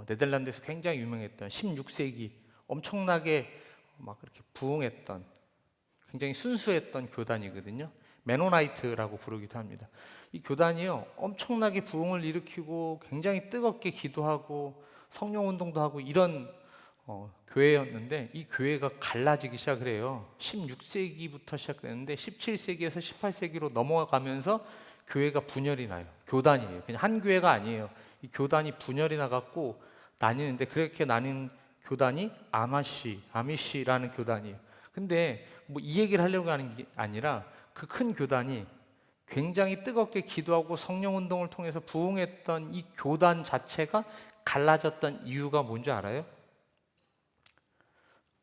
네덜란드에서 굉장히 유명했던 16세기 엄청나게 막 이렇게 부흥했던 굉장히 순수했던 교단이거든요. 메노나이트라고 부르기도 합니다. 이 교단이요 엄청나게 부흥을 일으키고 굉장히 뜨겁게 기도하고 성령 운동도 하고 이런 교회였는데 이 교회가 갈라지기 시작을 해요. 16세기부터 시작됐는데 17세기에서 18세기로 넘어가면서 교회가 분열이 나요. 교단이에요. 그냥 한 교회가 아니에요. 이 교단이 분열이 나갖고 나뉘는데 그렇게 나뉜 교단이 아미시라는 교단이에요. 근데 뭐 이 얘기를 하려고 하는 게 아니라 그 큰 교단이 굉장히 뜨겁게 기도하고 성령 운동을 통해서 부흥했던 이 교단 자체가 갈라졌던 이유가 뭔지 알아요?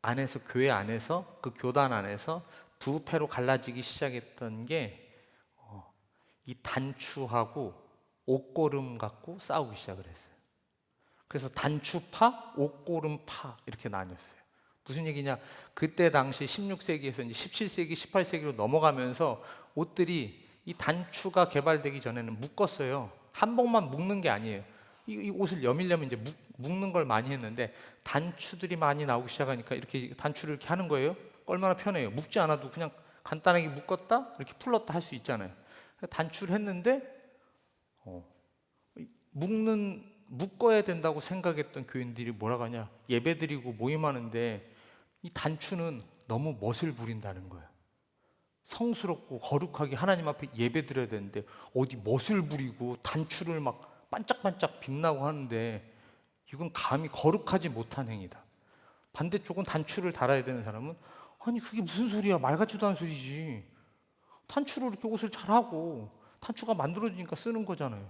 안에서 교회 안에서 그 교단 안에서 두 패로 갈라지기 시작했던 게 이 단추하고 옷고름 갖고 싸우기 시작을 했어요. 그래서 단추파, 옷고름파 이렇게 나뉘었어요. 무슨 얘기냐? 그때 당시 16세기에서 이제 17세기, 18세기로 넘어가면서 옷들이 이 단추가 개발되기 전에는 묶었어요. 한복만 묶는 게 아니에요. 이 옷을 여밀려면 이제 묶는 걸 많이 했는데 단추들이 많이 나오기 시작하니까 이렇게 단추를 이렇게 하는 거예요. 얼마나 편해요. 묶지 않아도 그냥 간단하게 묶었다 이렇게 풀렀다 할 수 있잖아요. 단추를 했는데 묶어야 된다고 생각했던 교인들이 뭐라고 하냐? 예배드리고 모임하는데 이 단추는 너무 멋을 부린다는 거예요. 성스럽고 거룩하게 하나님 앞에 예배드려야 되는데 어디 멋을 부리고 단추를 막 반짝반짝 빛나고 하는데 이건 감히 거룩하지 못한 행위다. 반대쪽은 단추를 달아야 되는 사람은 아니 그게 무슨 소리야? 말 같지도 않은 소리지. 단추로 이렇게 옷을 잘하고 단추가 만들어지니까 쓰는 거잖아요.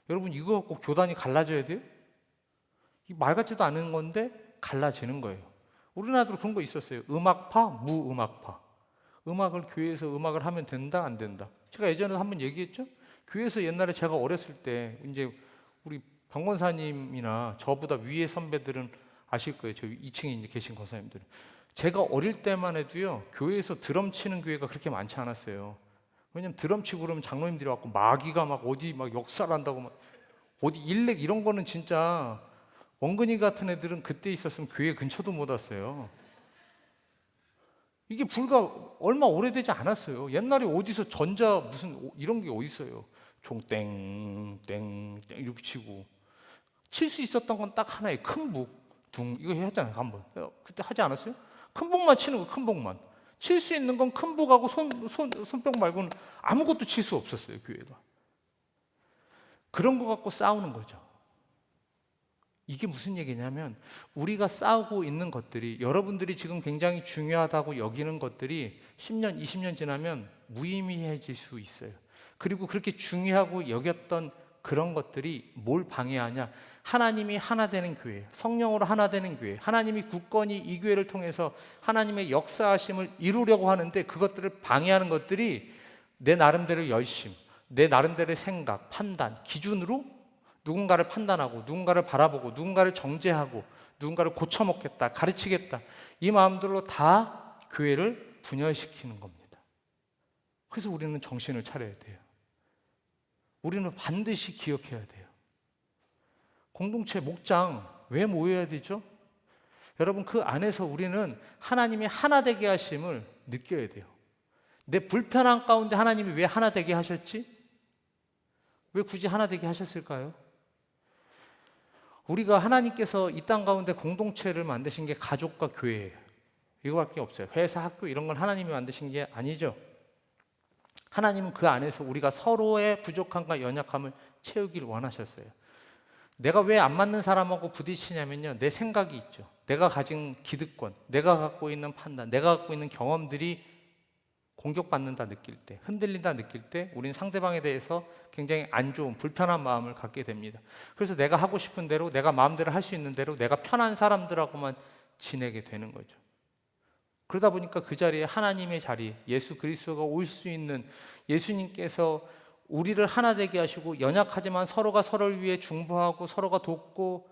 여러분 이거 갖고 교단이 갈라져야 돼요? 이 말 같지도 않은 건데 갈라지는 거예요. 우리나라도 그런 거 있었어요. 음악파, 무음악파. 음악을 교회에서 음악을 하면 된다, 안 된다. 제가 예전에 한번 얘기했죠. 교회에서 옛날에 제가 어렸을 때 이제 우리 박원사님이나 저보다 위에 선배들은 아실 거예요. 저 2층에 이제 계신 권사님들은. 제가 어릴 때만 해도요. 교회에서 드럼 치는 교회가 그렇게 많지 않았어요. 왜냐면 드럼 치고 그러면 장로님들이 와갖고 마귀가 막 어디 막 역사를 한다고 막 어디 일렉 이런 거는 진짜 원근이 같은 애들은 그때 있었으면 교회 근처도 못 왔어요. 이게 불과 얼마 오래되지 않았어요. 옛날에 어디서 전자 무슨 이런 게 어디 있어요. 종땡땡 이렇게 치고 칠 수 있었던 건 딱 하나의 큰 북, 둥 이거 했잖아요. 한번 그때 하지 않았어요? 큰 북만 치는 거, 큰 북만 칠 수 있는 건 큰 북하고 손뼉 말고는 아무것도 칠 수 없었어요. 교회가 그런 거 갖고 싸우는 거죠. 이게 무슨 얘기냐면 우리가 싸우고 있는 것들이 여러분들이 지금 굉장히 중요하다고 여기는 것들이 10년, 20년 지나면 무의미해질 수 있어요. 그리고 그렇게 중요하고 여겼던 그런 것들이 뭘 방해하냐? 하나님이 하나 되는 교회, 성령으로 하나 되는 교회, 하나님이 굳건히 이 교회를 통해서 하나님의 역사하심을 이루려고 하는데 그것들을 방해하는 것들이 내 나름대로 열심, 내 나름대로의 생각, 판단, 기준으로 누군가를 판단하고 누군가를 바라보고 누군가를 정죄하고 누군가를 고쳐먹겠다, 가르치겠다 이 마음들로 다 교회를 분열시키는 겁니다. 그래서 우리는 정신을 차려야 돼요. 우리는 반드시 기억해야 돼요. 공동체 목장 왜 모여야 되죠? 여러분 그 안에서 우리는 하나님이 하나 되게 하심을 느껴야 돼요. 내 불편한 가운데 하나님이 왜 하나 되게 하셨지? 왜 굳이 하나 되게 하셨을까요? 우리가 하나님께서 이 땅 가운데 공동체를 만드신 게 가족과 교회예요. 이거밖에 없어요. 회사, 학교 이런 건 하나님이 만드신 게 아니죠. 하나님은 그 안에서 우리가 서로의 부족함과 연약함을 채우길 원하셨어요. 내가 왜 안 맞는 사람하고 부딪히냐면요, 내 생각이 있죠. 내가 가진 기득권, 내가 갖고 있는 판단, 내가 갖고 있는 경험들이 공격받는다 느낄 때, 흔들린다 느낄 때 우리는 상대방에 대해서 굉장히 안 좋은 불편한 마음을 갖게 됩니다. 그래서 내가 하고 싶은 대로, 내가 마음대로 할 수 있는 대로 내가 편한 사람들하고만 지내게 되는 거죠. 그러다 보니까 그 자리에 하나님의 자리, 예수 그리스도가 올 수 있는, 예수님께서 우리를 하나 되게 하시고 연약하지만 서로가 서로를 위해 중보하고 서로가 돕고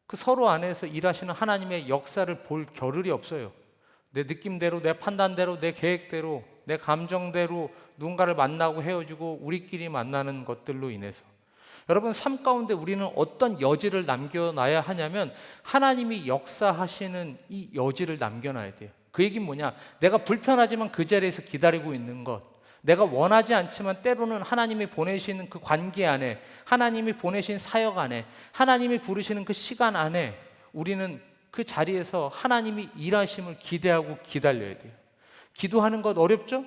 그 서로 안에서 일하시는 하나님의 역사를 볼 겨를이 없어요. 내 느낌대로, 내 판단대로, 내 계획대로, 내 감정대로 누군가를 만나고 헤어지고 우리끼리 만나는 것들로 인해서, 여러분 삶 가운데 우리는 어떤 여지를 남겨놔야 하냐면 하나님이 역사하시는 이 여지를 남겨놔야 돼요. 그 얘기는 뭐냐? 내가 불편하지만 그 자리에서 기다리고 있는 것, 내가 원하지 않지만 때로는 하나님이 보내시는 그 관계 안에, 하나님이 보내신 사역 안에, 하나님이 부르시는 그 시간 안에 우리는 그 자리에서 하나님이 일하심을 기대하고 기다려야 돼요. 기도하는 것 어렵죠?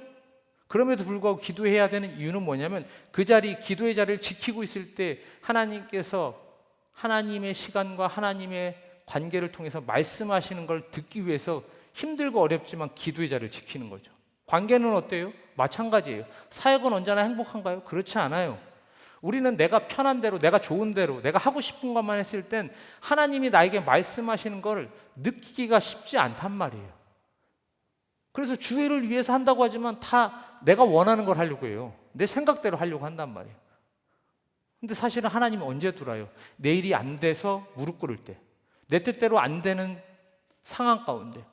그럼에도 불구하고 기도해야 되는 이유는 뭐냐면 그 자리, 기도의 자리를 지키고 있을 때 하나님께서 하나님의 시간과 하나님의 관계를 통해서 말씀하시는 걸 듣기 위해서 힘들고 어렵지만 기도의 자리를 지키는 거죠. 관계는 어때요? 마찬가지예요. 사역은 언제나 행복한가요? 그렇지 않아요. 우리는 내가 편한 대로, 내가 좋은 대로, 내가 하고 싶은 것만 했을 땐 하나님이 나에게 말씀하시는 걸 느끼기가 쉽지 않단 말이에요. 그래서 주의를 위해서 한다고 하지만 다 내가 원하는 걸 하려고 해요. 내 생각대로 하려고 한단 말이에요. 근데 사실은 하나님은 언제 돌아요? 내 일이 안 돼서 무릎 꿇을 때, 내 뜻대로 안 되는 상황 가운데,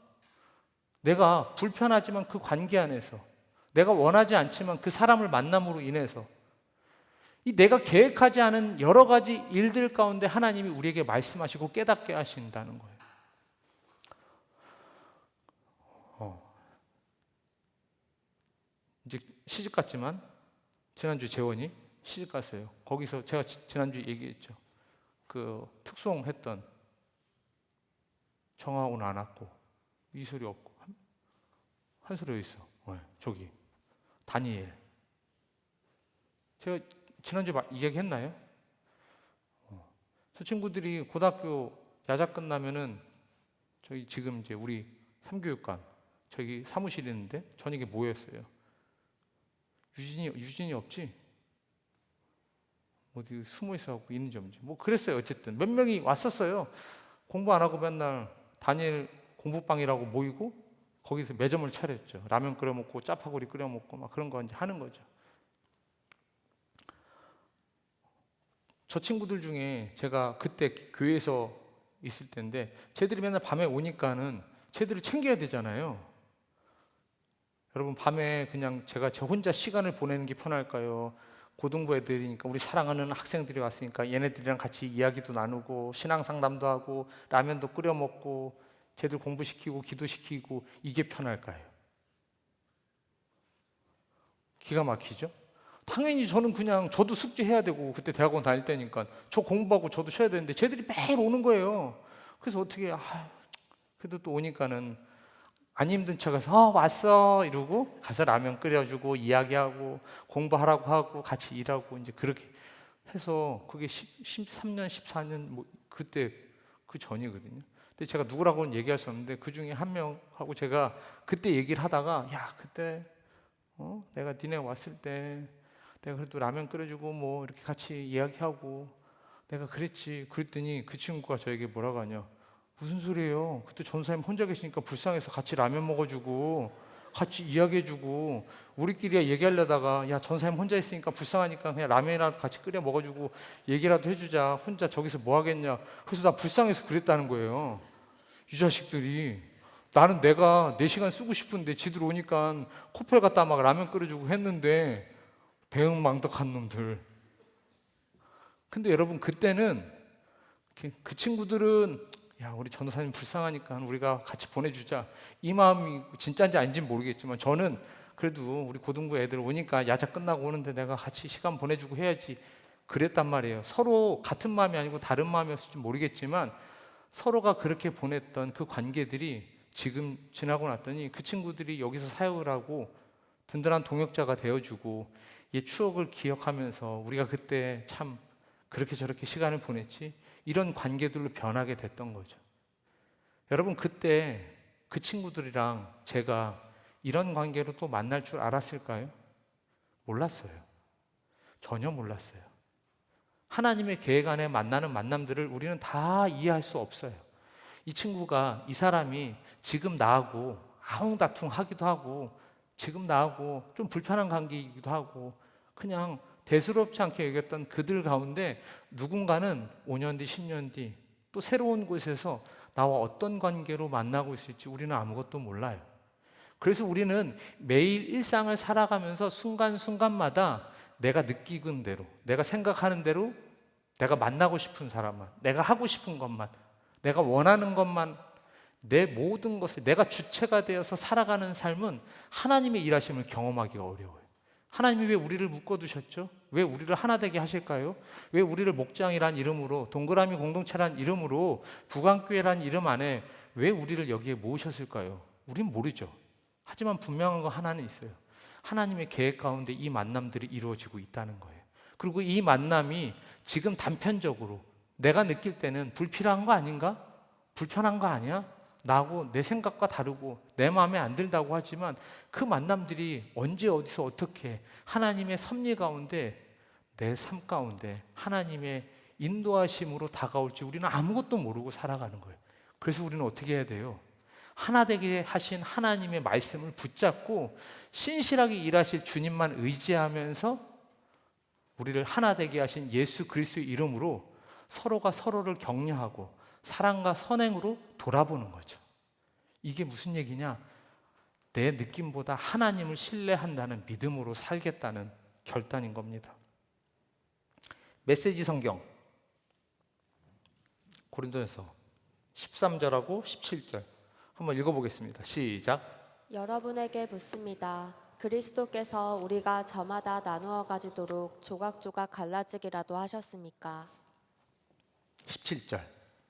내가 불편하지만 그 관계 안에서, 내가 원하지 않지만 그 사람을 만남으로 인해서 이 내가 계획하지 않은 여러 가지 일들 가운데 하나님이 우리에게 말씀하시고 깨닫게 하신다는 거예요. 이제 시집 갔지만 지난주 재원이 시집 갔어요. 거기서 제가 지난주 얘기했죠. 그 특송했던 정화 오늘 안 왔고 이 소리 없고 한 소리 있어. 저기 다니엘. 제가 지난주 이야기했나요? 저 친구들이 고등학교 야자 끝나면은 저희 지금 이제 우리 3교육관 저기 사무실이 있는데 저녁에 모였어요. 유진이 없지? 어디 숨어 있어갖고 있는지 없는지 뭐 그랬어요. 어쨌든 몇 명이 왔었어요. 공부 안 하고 맨날 다니엘 공부방이라고 모이고 거기서 매점을 차렸죠. 라면 끓여 먹고 짜파구리 끓여 먹고 막 그런 거 이제 하는 거죠. 저 친구들 중에 제가 그때 교회에서 있을 때인데 쟤들이 맨날 밤에 오니까는 쟤들을 챙겨야 되잖아요. 여러분 밤에 그냥 제가 저 혼자 시간을 보내는 게 편할까요? 고등부 애들이니까 우리 사랑하는 학생들이 왔으니까 얘네들이랑 같이 이야기도 나누고 신앙 상담도 하고 라면도 끓여 먹고 쟤들 공부시키고 기도시키고 이게 편할까요? 기가 막히죠? 당연히 저는 그냥 저도 숙제해야 되고 그때 대학원 다닐 때니까 저 공부하고 저도 쉬어야 되는데 쟤들이 매일 오는 거예요. 그래서 어떻게 그래도 또 오니까는 안 힘든 척해서 왔어 이러고 가서 라면 끓여주고 이야기하고 공부하라고 하고 같이 일하고 이제 그렇게 해서 그게 13년 14년 뭐 그때 그 전이거든요. 근데 제가 누구라고는 얘기할 수 없는데 그 중에 한 명하고 제가 그때 얘기를 하다가 야 그때 내가 니네 왔을 때 내가 그래도 라면 끓여주고 뭐 이렇게 같이 이야기하고 내가 그랬지. 그랬더니 그 친구가 저에게 뭐라고 하냐, 무슨 소리예요? 그때 전사님 혼자 계시니까 불쌍해서 같이 라면 먹어주고 같이 이야기해주고 우리끼리 얘기하려다가 야 전사님 혼자 있으니까 불쌍하니까 그냥 라면이라도 같이 끓여 먹어주고 얘기라도 해주자. 혼자 저기서 뭐 하겠냐. 그래서 나 불쌍해서 그랬다는 거예요. 이 자식들이. 나는 내가 4시간 쓰고 싶은데 지들 오니까 코펠 갖다 막 라면 끓여주고 했는데 배은망덕한 놈들. 근데 여러분 그때는 그 친구들은 야 우리 전도사님 불쌍하니까 우리가 같이 보내주자 이 마음이 진짜인지 아닌지는 모르겠지만 저는 그래도 우리 고등부 애들 오니까 야자 끝나고 오는데 내가 같이 시간 보내주고 해야지 그랬단 말이에요. 서로 같은 마음이 아니고 다른 마음이었을지 모르겠지만 서로가 그렇게 보냈던 그 관계들이 지금 지나고 났더니 그 친구들이 여기서 사역을 하고 든든한 동역자가 되어주고 이 추억을 기억하면서 우리가 그때 참 그렇게 저렇게 시간을 보냈지, 이런 관계들로 변하게 됐던 거죠. 여러분, 그때 그 친구들이랑 제가 이런 관계로 또 만날 줄 알았을까요? 몰랐어요. 전혀 몰랐어요. 하나님의 계획 안에 만나는 만남들을 우리는 다 이해할 수 없어요. 이 친구가, 이 사람이 지금 나하고 아웅다툼 하기도 하고 지금 나하고 좀 불편한 관계이기도 하고 그냥 대수롭지 않게 여겼던 그들 가운데 누군가는 5년 뒤, 10년 뒤 또 새로운 곳에서 나와 어떤 관계로 만나고 있을지 우리는 아무것도 몰라요. 그래서 우리는 매일 일상을 살아가면서 순간순간마다 내가 느끼는 대로, 내가 생각하는 대로, 내가 만나고 싶은 사람만, 내가 하고 싶은 것만, 내가 원하는 것만, 내 모든 것을 내가 주체가 되어서 살아가는 삶은 하나님의 일하심을 경험하기가 어려워요. 하나님이 왜 우리를 묶어두셨죠? 왜 우리를 하나 되게 하실까요? 왜 우리를 목장이란 이름으로, 동그라미 공동체란 이름으로, 부강교회란 이름 안에 왜 우리를 여기에 모으셨을까요? 우린 모르죠. 하지만 분명한 거 하나는 있어요. 하나님의 계획 가운데 이 만남들이 이루어지고 있다는 거예요. 그리고 이 만남이 지금 단편적으로 내가 느낄 때는 불필요한 거 아닌가? 불편한 거 아니야? 나하고 내 생각과 다르고 내 마음에 안 들다고 하지만 그 만남들이 언제 어디서 어떻게 하나님의 섭리 가운데, 내 삶 가운데 하나님의 인도하심으로 다가올지 우리는 아무것도 모르고 살아가는 거예요. 그래서 우리는 어떻게 해야 돼요? 하나 되게 하신 하나님의 말씀을 붙잡고 신실하게 일하실 주님만 의지하면서 우리를 하나 되게 하신 예수 그리스도의 이름으로 서로가 서로를 격려하고 사랑과 선행으로 돌아보는 거죠. 이게 무슨 얘기냐? 내 느낌보다 하나님을 신뢰한다는 믿음으로 살겠다는 결단인 겁니다. 메시지 성경 고린도전서 13절하고 17절 한번 읽어보겠습니다. 시작. 여러분에게 묻습니다. 그리스도께서 우리가 저마다 나누어 가지도록 조각조각 갈라지기라도 하셨습니까? 17절.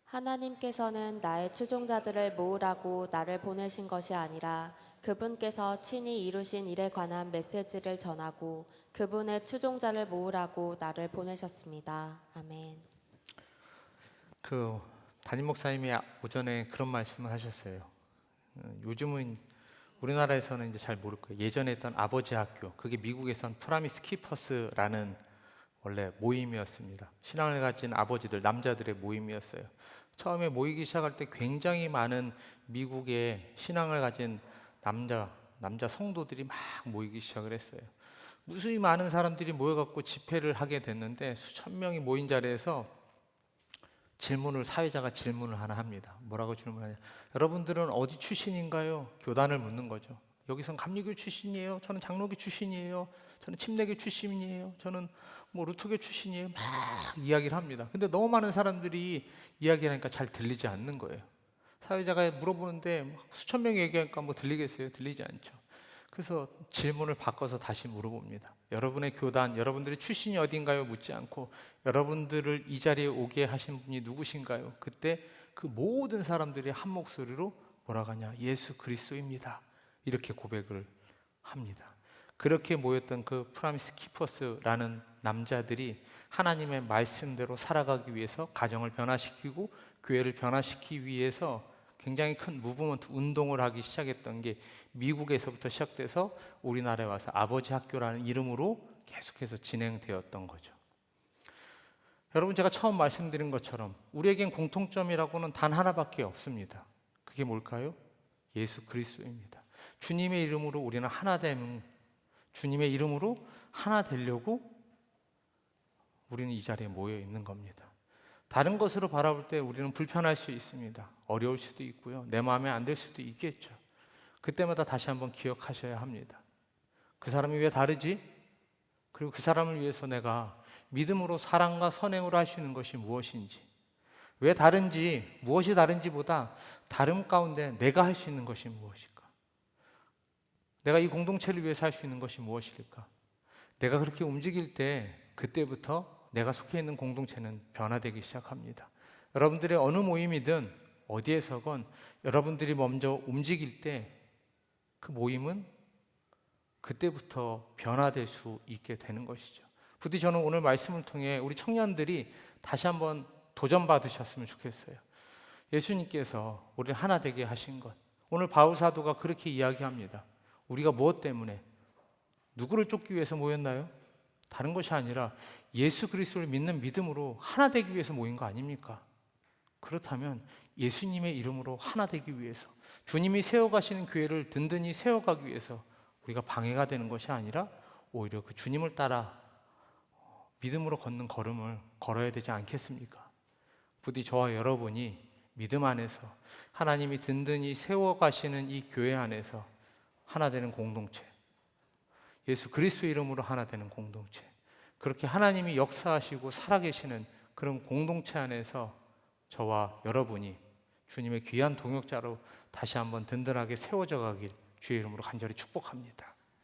하나님께서는 나의 추종자들을 모으라고 나를 보내신 것이 아니라 그분께서 친히 이루신 일에 관한 메시지를 전하고 그분의 추종자를 모으라고 나를 보내셨습니다. 아멘. 그 담임 목사님이 오전에 그런 말씀을 하셨어요. 요즘은 우리나라에서는 이제 잘 모를 거예요. 예전에 했던 아버지 학교, 그게 미국에선 프라미스 키퍼스라는 원래 모임이었습니다. 신앙을 가진 아버지들, 남자들의 모임이었어요. 처음에 모이기 시작할 때 굉장히 많은 미국의 신앙을 가진 남자 성도들이 막 모이기 시작을 했어요. 무수히 많은 사람들이 모여갖고 집회를 하게 됐는데 수천 명이 모인 자리에서 사회자가 질문을 하나 합니다. 뭐라고 질문하냐? 여러분들은 어디 출신인가요? 교단을 묻는 거죠. 여기선 감리교 출신이에요. 저는 장로교 출신이에요. 저는 침례교 출신이에요. 저는 루터교 출신이에요. 막 이야기를 합니다. 근데 너무 많은 사람들이 이야기하니까 잘 들리지 않는 거예요. 사회자가 물어보는데 수천 명이 얘기하니까 들리겠어요? 들리지 않죠. 그래서 질문을 바꿔서 다시 물어봅니다. 여러분의 교단, 여러분들의 출신이 어딘가요? 묻지 않고 여러분들을 이 자리에 오게 하신 분이 누구신가요? 그때 그 모든 사람들이 한 목소리로 뭐라고 하냐? 예수 그리스도입니다. 이렇게 고백을 합니다. 그렇게 모였던 그 프라미스 키퍼스라는 남자들이 하나님의 말씀대로 살아가기 위해서 가정을 변화시키고 교회를 변화시키기 위해서 굉장히 큰 무브먼트 운동을 하기 시작했던 게 미국에서부터 시작돼서 우리나라에 와서 아버지 학교라는 이름으로 계속해서 진행되었던 거죠. 여러분, 제가 처음 말씀드린 것처럼 우리에겐 공통점이라고는 단 하나밖에 없습니다. 그게 뭘까요? 예수 그리스도입니다. 주님의 이름으로 우리는 하나 되는, 주님의 이름으로 하나 되려고 우리는 이 자리에 모여 있는 겁니다. 다른 것으로 바라볼 때 우리는 불편할 수 있습니다. 어려울 수도 있고요. 내 마음에 안 들 수도 있겠죠. 그때마다 다시 한번 기억하셔야 합니다. 그 사람이 왜 다르지? 그리고 그 사람을 위해서 내가 믿음으로 사랑과 선행으로 할 수 있는 것이 무엇인지, 왜 다른지, 무엇이 다른지보다 다름 가운데 내가 할 수 있는 것이 무엇일까? 내가 이 공동체를 위해서 할 수 있는 것이 무엇일까? 내가 그렇게 움직일 때 그때부터 내가 속해 있는 공동체는 변화되기 시작합니다. 여러분들의 어느 모임이든 어디에서건 여러분들이 먼저 움직일 때 그 모임은 그때부터 변화될 수 있게 되는 것이죠. 부디 저는 오늘 말씀을 통해 우리 청년들이 다시 한번 도전받으셨으면 좋겠어요. 예수님께서 우리를 하나 되게 하신 것, 오늘 바울 사도가 그렇게 이야기합니다. 우리가 무엇 때문에 누구를 쫓기 위해서 모였나요? 다른 것이 아니라 예수 그리스도를 믿는 믿음으로 하나 되기 위해서 모인 거 아닙니까? 그렇다면 예수님의 이름으로 하나 되기 위해서, 주님이 세워가시는 교회를 든든히 세워가기 위해서 우리가 방해가 되는 것이 아니라 오히려 그 주님을 따라 믿음으로 걷는 걸음을 걸어야 되지 않겠습니까? 부디 저와 여러분이 믿음 안에서 하나님이 든든히 세워가시는 이 교회 안에서 하나 되는 공동체, 예수 그리스도의 이름으로 하나 되는 공동체, 그렇게 하나님이 역사하시고 살아계시는 그런 공동체 안에서 저와 여러분이 주님의 귀한 동역자로 다시 한번 든든하게 세워져 가길 주의 이름으로 간절히 축복합니다.